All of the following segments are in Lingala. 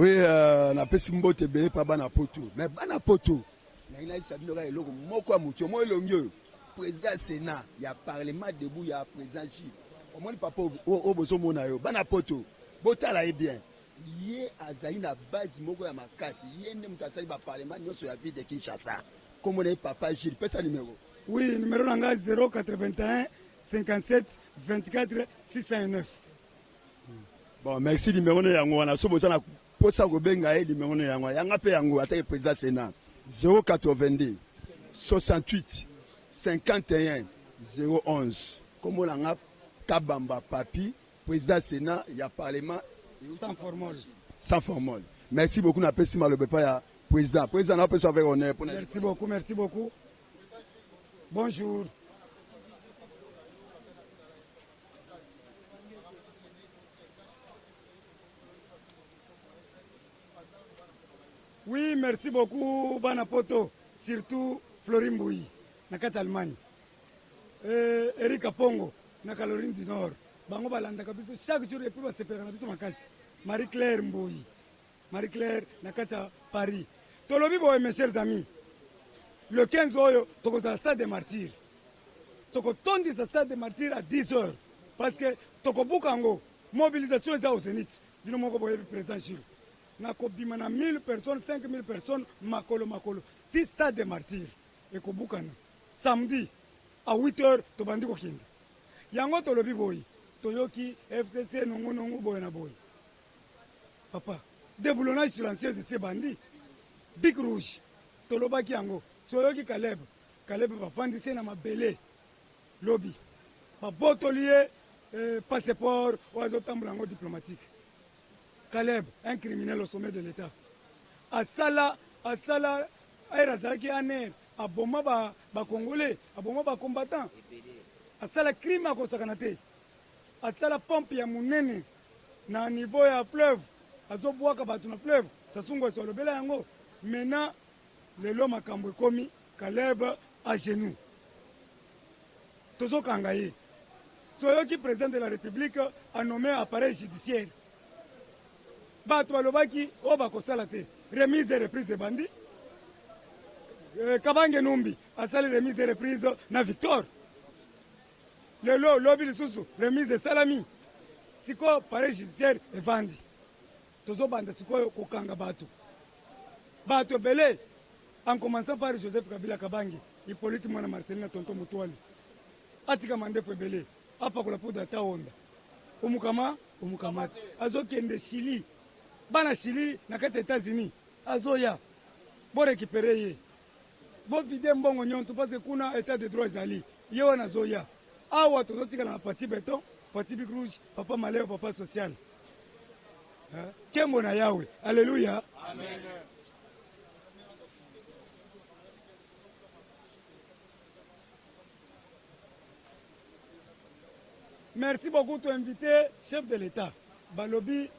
Oui, na pesi mbote be pa bana poto. Mais bana poto. Na ina isa binoka eloko moko amucho mo elongyo. Président Sénat, il y a parlement debout, il y a président Gilles. Au moins papa au boso mona yo. Bana poto. Botala est bien. Yé azali na base moko ya makasi. Yé ne mutasali ba parlement nyonso ya ville de Kinshasa. Comme on est papa Gilles, pesa numéro. Oui, numéro nanga 081 57 24 609. Bon, merci numéro yango wana so bosana posa ko benga e numéro yango. Yanga pe yango atake président Sénat 082 68 51 011. Comme on a Kabamba Papi, président Sénat, il y a parlement sans formol. Sans formol. Merci beaucoup na pesi malobe pa ya président. Président na pesi avec honneur pour. Merci beaucoup, merci beaucoup. Bonjour. Oui, merci beaucoup, Banapoto, surtout Florin Bouy, Nakat Allemagne. Eric Apongo, Nakalorin du Nord. Bango Balanda Kabiso, chaque jour, et puis va se faire un makasi. Marie-Claire Mbouy, Marie-Claire Nakata Paris. Tolobi Boy, mes chers amis, le 15 oyo, toko za stade des martyrs. Toko tondi sa stade des martyrs à 10 heures. Parce que toko bukango, mobilisation est au Zénith. Dino moko boye président Gilles. Nakobima na 1000 personnes, 5000 personnes, makolo. 10 stades des martyrs. Et kobukana. Samedi, à 8 heures, to bandi ko kinde. Yango tolobi boy. Toyoki, FCC, nongo boy na boy. Papa, déboulonnage silencieux de ces bandits. Big Rouge, tolobaki yango. Toyoki Caleb va fandise na mabele. Lobby. Pa botolier, passeport, oiseau tambulango diplomatique. Caleb, un criminel au sommet de l'État. Asala, Aïrazaki Aner, Aboma ba Congolais, Aboma ba combattant. Asala crime à Kosakanate. Asala pompe ya munene. Na niveau ya fleuve. Azoboaka batu na fleuve. Sasungo sur le bela yango. Maintenant, le loma kambo komi, Caleb à genoux. Tozo Kangaye. Soyoki, président de la République, a nommé appareil judiciaire. Bato Alobaki, Oba Kosalate, remise et reprise de bandits. Kabange Numbi, a sali remise et reprise na Victor. Le lobby de Soussou, remise de Salami. Siko, appareil judiciaire et Vandi. Tozo Banda, Siko, Kokanga Bato. Bato Belé, en commençant par Joseph Kabila Kabange, Hippolyte Mwana Marcelina Tonton Moutouali. Atika Mandefo Belé, Apakola Pouda Taonda. Umukamati. Azo Kende Chili. Bana Chili, nakata États-Unis. Azo ya. Bo récupérer ye. Bo vide mbongo nyonso parce que kuna état de droit ezali. Ye wana zo ya. Awa tozo tika na parti béton, parti Big Rouge, papa malheur, papa social. Kembo na Yahweh. Alléluia. Amen. Merci beaucoup de invité, chef de l'État. Balobi,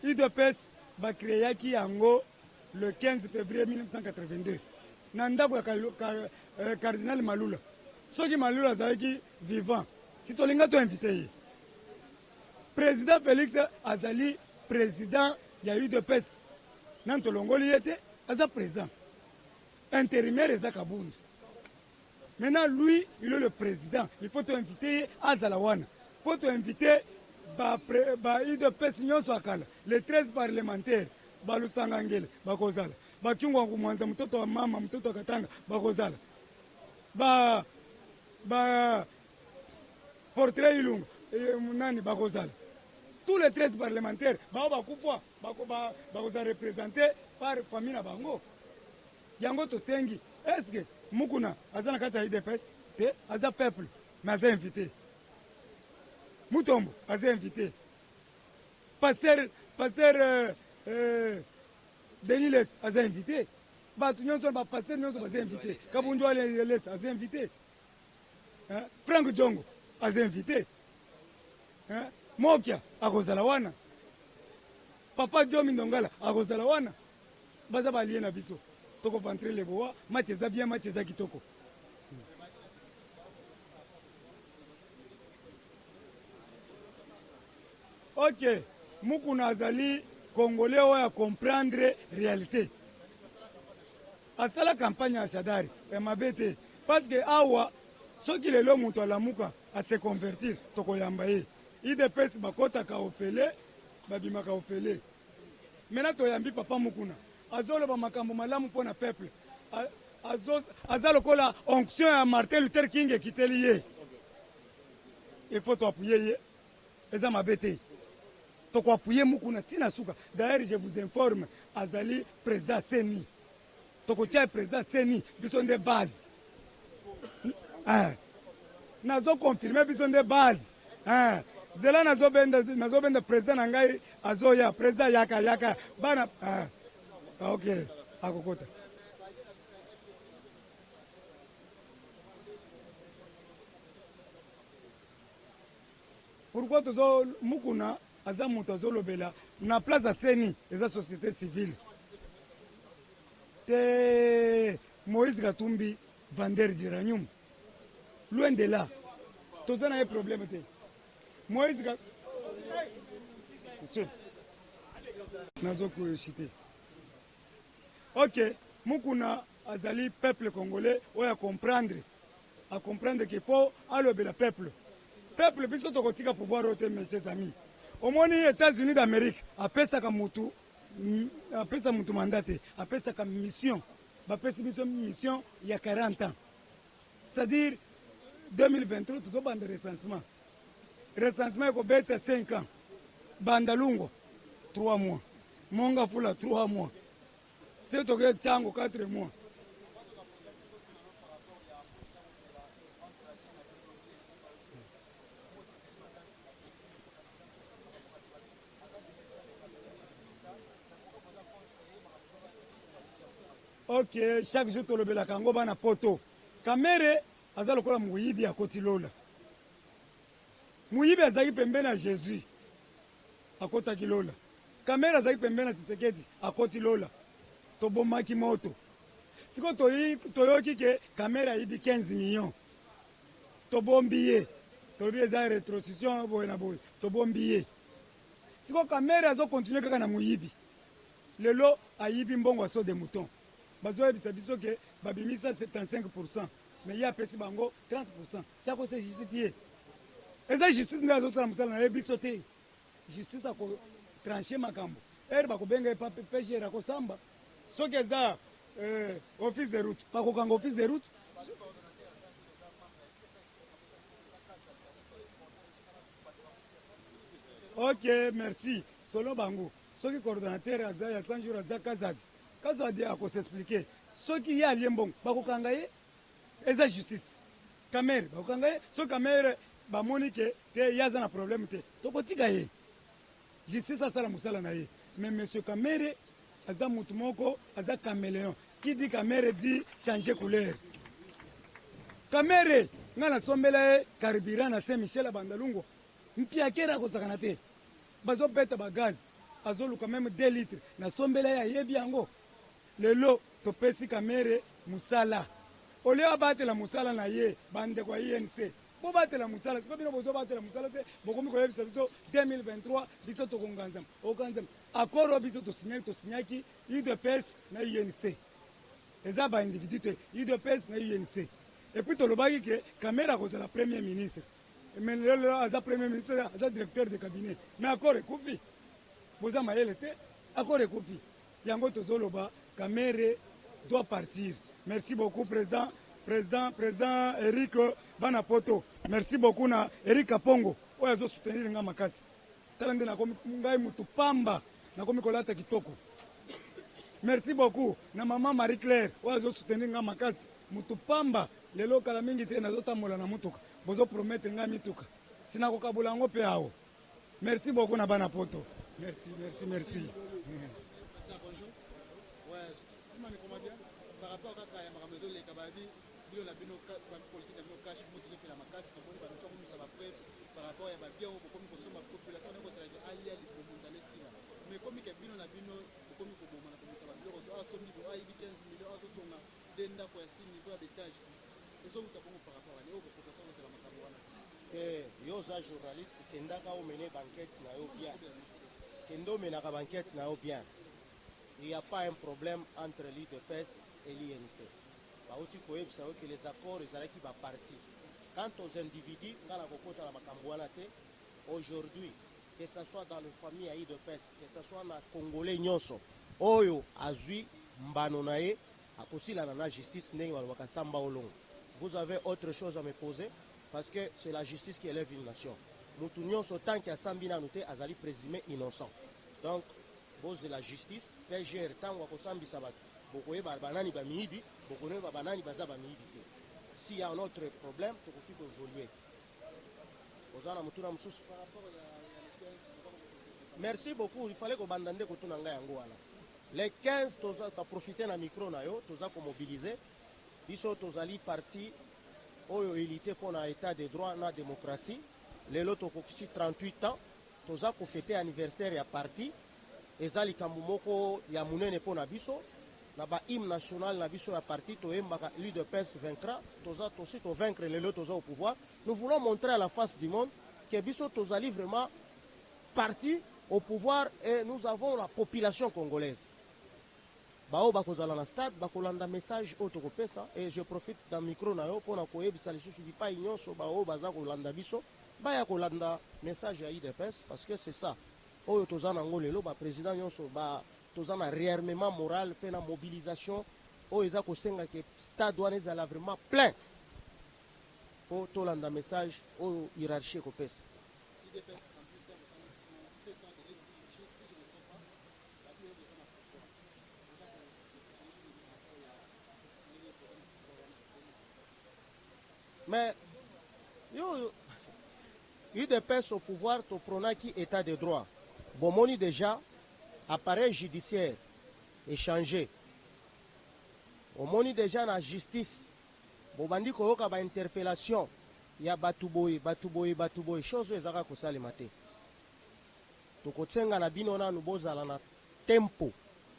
UDPS, Bakriaki Yango, le 15 février 1982. Nandako cardinal Malula. Ceux qui Malula, c'est vivant. Si tu as invité, président Félix Azali, président, il y a UDPS. Nantolongoli était, Aza président. Intérimaire et Zakabund. Maintenant, lui, il est le président. Il faut t'inviter à Zalawana. Il faut t'inviter à UDPS les 13 parlementaires. Balusangangele, Bakozala. Bakyungwa Mwanza, mtoto wa mama, mtoto wa Katanga, Bakozala. Portrait Ilunga, Nani, Bakozala. Tous les 13 parlementaires, Bakozala représentés par Famina Bango. Yango Tosengi. Est-ce que Mukuna, Azana Kata IDPS, Aza peuple, mais Aza invité. Mutombo, Aza invité. Pasteur Deniles, Aza invité. Batunyon son, Pasteur Nyon son, Aza invité. Kabunjo Les, Aza invité. Frank Djongo, Aza invité. Mokia, Agozalawana. Papa Jomi Ndongala, Agozalawana. Baza Baliena Biso. Toko ventre les bois, match bien, match kitoko. Ok, Mukuna Azali, congolais oyo comprendre réalité asala campagne ya Shadari ya mabe te parce que awa soki lelo moto alamuka ase convertir tokoyamba ye idps bakotaka ofele babimaka ofele mena toyambi papa mukuna azoloba makambo malamu mpo na peuple aza lokola onction ya Martin Luther King ekiteli ye il faut toapuye ye eza mabe te tokoapuye mukuna tina suka. D'ailleurs je vous informe azali président Seni tokotia président Seni biso nde base nazo confirmer biso nde base zela nazobenda président na ngai azoya président yaka bana ok akokota pourquoi tozo mukuna aza moto azolobela na place ya Seni eza société civile te Moïse Katumbi vendeur d'uranium loin de là toza na ye problème te Moïse nazokoyosite ok mukuna azali peuple congolais oyo a comprendre qu'il faut alobela peuple biso tokotika pouvoir oyo te mes amis omoni États-Unis d'Amérique apesaka mutu mandat te apesaka mission bapesi biso mission ya 40 ans c'est-à-dire 2023 tozobanda recensement ekobeta 5 ans bandalungo 3 mois monga fula 3 mois se toke chango 4 mois ok chaque jour tolobelaka yango bana poto kamere aza lokola muyibi akoti lola muyibi azalaki pembeni ya Jésus akotaki lola kamere azalaki pembeni ya Tshisekedi akoti lola tobomaki moto siko toyoki ke kamere ayibi 15 millions tobombi ye tolobi eza retrocession boye na boye tobombi ye siko kamere azokontinue kaka na muyibi lelo ayibi mbongo aso de mouton bazoyebisa biso ke babimisa 75%, mais ye apesi bango 30%. Siako se justifie eza justice nde azosala mosala na ye biso te justice akotranche makambo ere bakobenga ye pgr akosamba soki eza office de route bakokanga office de route ok merci solo bango soki coordonnateur aza ya 100 jours aza kazadi akosexplike soki ye alie mbongo bakokanga ye eza justice kamere bakokanga ye soki kamere bamoni ke te ye aza na problème te tokotika ye justice asala mosala na ye mais monsieur kamere aza mutu moko aza caméléon qui dit kamere dit changer couleur kamere nga nasombela ye carburant na saint michel abandalungo mpiakere akozakana te bazobeta bagaz azoluka meme 2 litres nasombela ye ayebi yango lelo topesi kamere musala olio abatela musala na ye bandeko ya INC bobatela musala siko bino bozobatela musala te bokomi koyebisa biso 2023 biso tokonganzama okanzama akoro biso tosinyaki UDPS na INC eza baindividu te UDPS na INC epuis tolobaki ke kamere akozala premier ministre mais lelo aza premier ministre aza directeur de cabinet mais akoro ekufi boza mayele te akoro ekufi yango tozoloba kamere doit partir. Merci beaucoup président Eric Banapoto. Merci beaucoup na Eric Kapongo oyo azo soutenir nga makasi tala nde nakomi ngai mutu pamba nakomi kolata kitoko. Merci beaucoup na mama Marie Claire oyo azo soutenir nga makasi mutu pamba lelo kala mingi te nazotambola na mutuka bozo promettre nga mituka sina kokabula yango pe awo. Merci beaucoup na Banapoto. Merci. Par rapport à la Ramadan, les Kababi, la politique de cash, la macasse, par rapport à la bien, comme la population, mais comme il y a bien la bino, comme il y a 15 millions, d'enda pour un niveau d'étage. Les autres par rapport à la population, c'est la macasse. Yo, journaliste, qui est mené d'enquête, Kendo menaka banquette na yo bien. Il n'y a pas un problème entre l'UDPS et l'INC. Bauti koyebisa que les accords ezalaki ba parti. Quant aux individus, aujourd'hui, que ce soit dans la famille à l'UDPS, que ce soit dans Congolais nyonso, oyo azui mbano na ye akosila na justice ndenge balobaka samba olongo. Vous avez autre chose à me poser parce que c'est la justice qui élève une nation. Mutu nyonso tant que asambi na noté azali présumé innocent. Donc pose de la justice, PGR tango akosambisa bato. Bokoyeba banani ba miibi, bokoyeba banani baza ba miibi te. S'il y a un autre problème, tu peux évoluer. Merci beaucoup. Il fallait que bandande les 15, tu as profité d'un micro, tu as mobilisé. Ils sont partis au élité pour l'état de droit et la démocratie. Les autres ont 38 ans. Tu as fêté l'anniversaire à parti. Et ça, les Kambumoko, il y a Mounene pour Nabiso. Naba hymne national na biso ya parti to embaka l'UDPS vaincra toza aussi to vaincre les autres au pouvoir. Nous voulons montrer à la face du monde que biso tozali vraiment parti au pouvoir et nous avons la population congolaise. Bao bakozala na stade bakolanda message au tokopesa et je profite d'un micro na yo pona koyebisa lisusu bipa nyonso bao baza kolanda biso baya kolanda message ya UDPS parce que c'est ça. Oyo toza na ngolelo ba président nyonso ba toza na réarmement moral pe na mobilisation oyo eza kosenga ke stade wana ezala vraiment plein po tolanda message oyo hiérarchie kopesa. Mais yo UDPS au pouvoir to pronaki état de droit bomoni déjà appareil judiciaire échangé. Omoni déjà la justice. Bobandi koyoka ba interpellation ya batuboy chose ezaka kosala mate. Tokotsenga na bino na nubozala na tempo.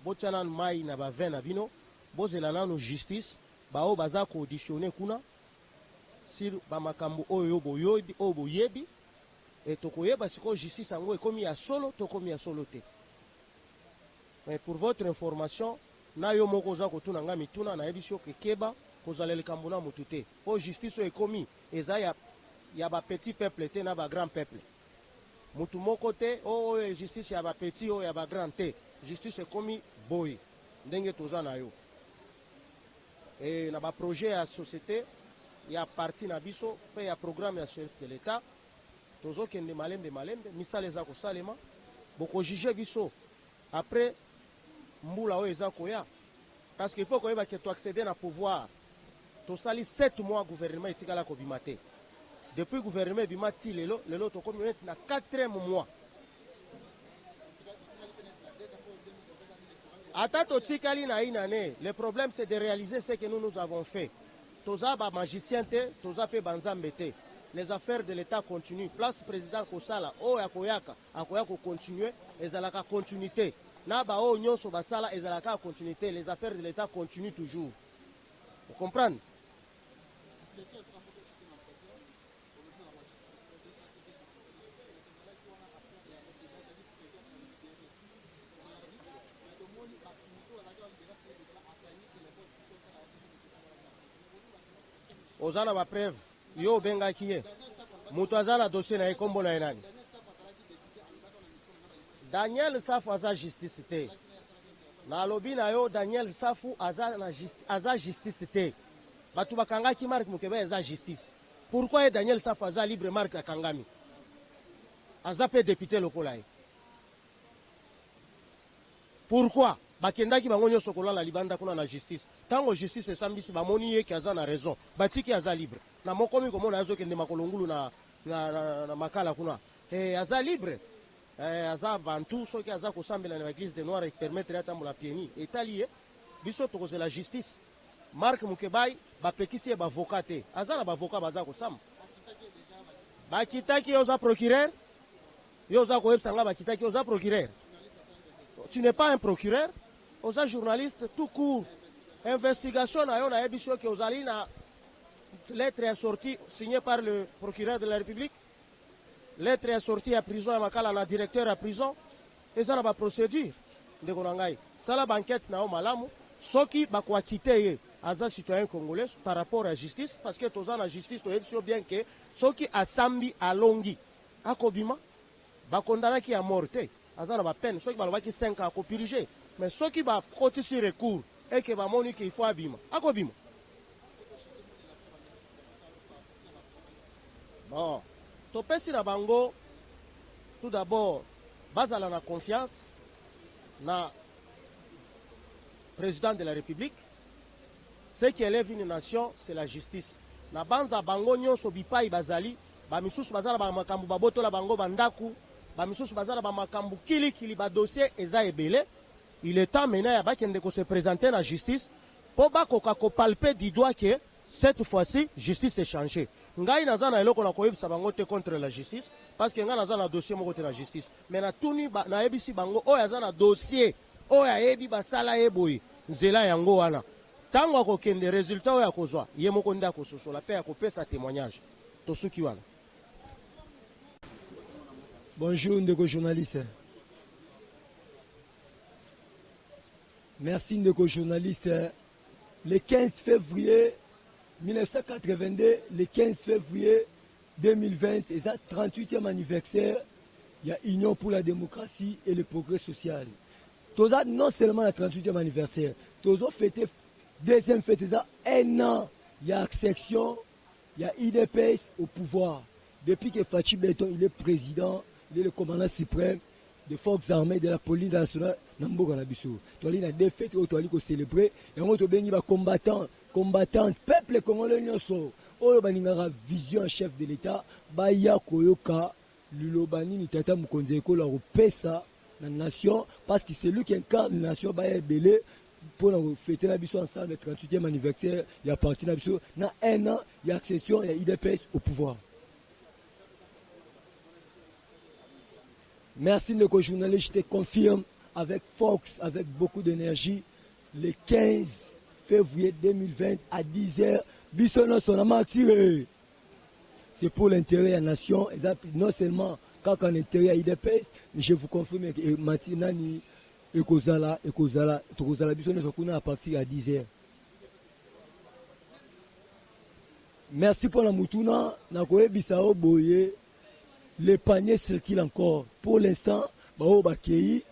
Botsana mai na ba vin na bino, bozela na no justice, bao baza ko auditionner kuna sur ba makambo oyo boyebi et tokoyeba siko justice ango ekomi ya solo tokomi ya solo te. Mais pour votre information, na yo moko za kotuna nga mituna na ebisho kekeba kozalele kambuna mutute. O justice est commis eza ya ba petit peuple te na ba grand peuple. Mutu moko te o justice ya ba petit o ya ba grand te. Justice est commis boy. Ndenge toza na yo. Et na ba projet ya société ya parti na biso pe ya programme ya chef de l'état. Tozo kende malembe misale za ko salema boko juger biso après mbula oyo eza koya parce qu'il faut koyeba que tu accéder na pouvoir to sali 7 mois gouvernement etikala ko bimate depuis gouvernement bimati lelo to komi na 4e mois ata to tikali na inane. Le problème c'est de réaliser ce que nous avons fait. Toza ba magicien te toza pe banzambe te. Les affaires de l'État continuent. Place président Kosala o ya koyaka akoya ko continuer ezalaka continuité. Naba o nyonso basala ezalaka continuité, les affaires de l'État continuent toujours. Vous comprenez? Ozana ba preuve yo benga kiye. Mutu azana dossier na ekombo na enani. Daniel Safu aza justice te. Na lobi na yo Daniel Safu aza justice te. Batu bakangaki Mark Mukeba aza justice. Pourquoi Daniel Safu aza libre Mark akangami? Aza pe député lokola. Pourquoi? Bakendaki bango nyonso kolala libanda kuna na justice. Tango justice esambisi bamoni ye ki aza na raison. Batiki aza libre. Na mokomi komona azo kende makolongulu na makala kuna. Aza libre. Aza bantu soki aza kosambela na église de noir et permettre atambola pieni etali biso tokoze la justice. Mark Mukebai bapekisi ye bavocat te. Aza na bavocat baza kosamba. Bakitaki oza procureur. Yoza koyebisa nga bakitaki oza procureur. Tu n'es pas un procureur. Oza journaliste tout court. Investigation na yo na ebisho ke ozali na lettre assortie signée par le procureur de la République. Lettre est sortie à prison à Makala, la directeur à prison. eza na ba procédure ndeko na ngai sala banquête na o malamu soki bakoakite ye aza citoyen congolais par rapport à justice parce que toza na justice toyebi so bien que soki asambi alongi akobima bakondanaki ya mort te aza na bapeine soki balobaki 5 ans akopurige mais soki bakotisi recours eke bamoni ke ifo abima akobima. Bon topesi na bango tout d'abord bazala na confiance na président de la République. Ce qui élève une nation, c'est la justice. Na banza bango nyonso bipai bazali, ba misusu bazala ba makambu baboto la bango bandaku, ba misusu bazala ba makambu kili ba dossier eza ebele. Il est temps maintenant ya bakende ko se présenter na justice po bakoka ko palper du doigt que cette fois-ci justice est changée. Ngai naza na eloko na koyebisa bango te contre la justice parce que ngai naza na dossier moko te na justice. Mais na tuni na yebisi bango oyo aza na dossier oyo ayebi basala eboyi nzela yango wana. Tango akokende résultat oyo akozwa ye moko nde akososola mpe akopesa témoignage tosuki wana. Bonjour ndeko journaliste. Merci ndeko journaliste. Le 15 février 1982, le 15 février 2020, c'est ça 38e anniversaire, il y a Union pour la démocratie et le progrès social. Tout ça, non seulement le 38e anniversaire, tout ça fêté deuxième fête, c'est ça 1 an, il y a accession, il y a IDPS au pouvoir. Depuis que Fachi Beton, il est président, il est le commandant suprême des forces armées de la police nationale, Namboka Nabiso. Tu as des fêtes où tu as célébré, et on te bénit combattant. Combattante, peuple congolais, oyo baningaka vision chef de l'État, baya koyoka, lulobani ni tata mukonzeko la repesa la nation, parce que c'est lui qui incarne la nation, baya belé, pour fêter la biso ensemble, le 38e anniversaire, il y a parti la biso, dans 1 an, il y a accession, il y a IDPS au pouvoir. Merci de journaliste, je te confirme, avec Fox, avec beaucoup d'énergie, le 15 février 2020 à 10h, Bissono Sonama tiré. C'est pour l'intérêt de la nation, non seulement quand on est intérêt à IDPS, mais je vous confirme que Matinani et Kozala, Bissono Sokuna à partir à 10h. Merci pour la moutuna, Nakoye Bissao Boye, les paniers circulent encore. Pour l'instant, Bao Bakei,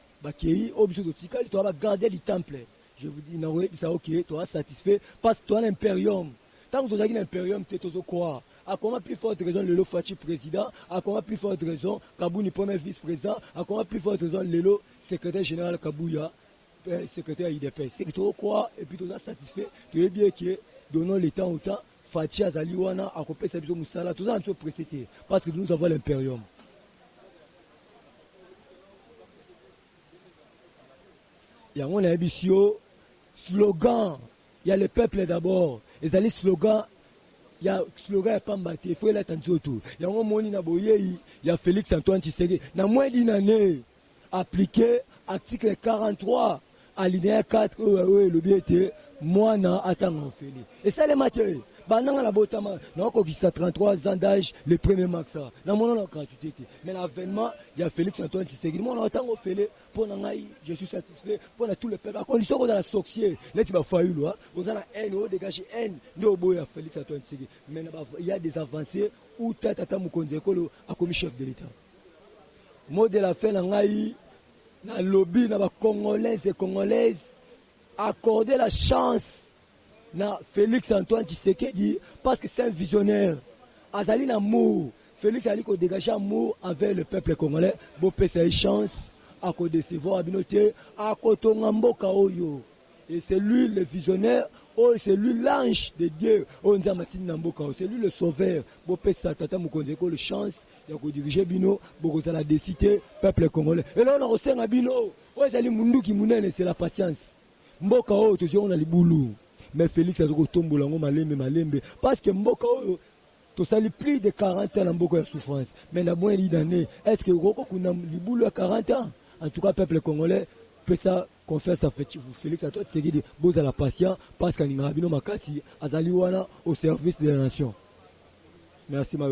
Obiso Tikal, tu vas garder le temple. Je vous dis, Naoui, ça ok, tu es satisfait parce que tu as l'impérium. Tant que tu as l'impérium, tu es quoi? À comment plus forte raison Lelo Fachi président? À comment plus forte raison Kabouni premier vice-président? À comment plus forte raison Lelo secrétaire général Kabouya, secrétaire IDP? C'est que tu es quoi? Et puis tu es satisfait. Tu es bien que, donnons le temps au temps, Fachi Azaliwana, à couper sa vision Moussala, tout ça, nous sommes précédés parce que nous avons l'impérium. Il y a un ambitieux slogan, il y a le peuple d'abord. Et les slogans, il y a slogan Pambati, il faut l'attention autour. Il y a un moni naboye, il y a Félix Antoine Tshisekedi. Dans moins d'une année, appliqué article 43, alinéa 4, le bien était, moi, na attends, Félix. Et ça, les matières. Bananga la botama, na ko qui 33 ans d'âge, le premier max ça. Na mon nom gratuité. Mais l'avènement, il y a Félix Antoine Tshisekedi. Moi on attend au félé pour nangai, je suis satisfait pour tout le peuple. À condition qu'on a la sorcier, là tu vas faire là, on a la haine, on dégage haine, no boya Félix Antoine Tshisekedi. Mais il y a des avancées où tata Mukonze Kolo a commis chef de l'État. Mot de la fin nangai na lobby na ba congolais et congolaises accorder la chance na Félix Antoine Tshisekedi parce que c'est un visionnaire. Azali na amour. Félix a dit qu'on dégage amour envers le peuple congolais. Bon, c'est une chance à décevoir à Binoté, à Kotongamboka Oyo. Et c'est lui le visionnaire, oh, c'est lui l'ange de Dieu. Oh, c'est lui le sauveur. Bon, c'est Tata Mukondeko le chance de diriger Bino, pour la décider peuple congolais. Et là, on a reçu un Bino. Oh, c'est la patience. Mboka Oyo, toujours on a les boulous. Mais Félix a dit malembe parce que Mboka tu sali plus de 40 ans dans Mboka de souffrance. Mais dans moins d'années, est-ce que Roko kuna liboulou à 40 ans? En tout cas, peuple congolais peut ça confiance à Félix à toi c'est dit beaux à la patience parce qu'en Irabino Makasi azali wana au service de la nation. Merci ma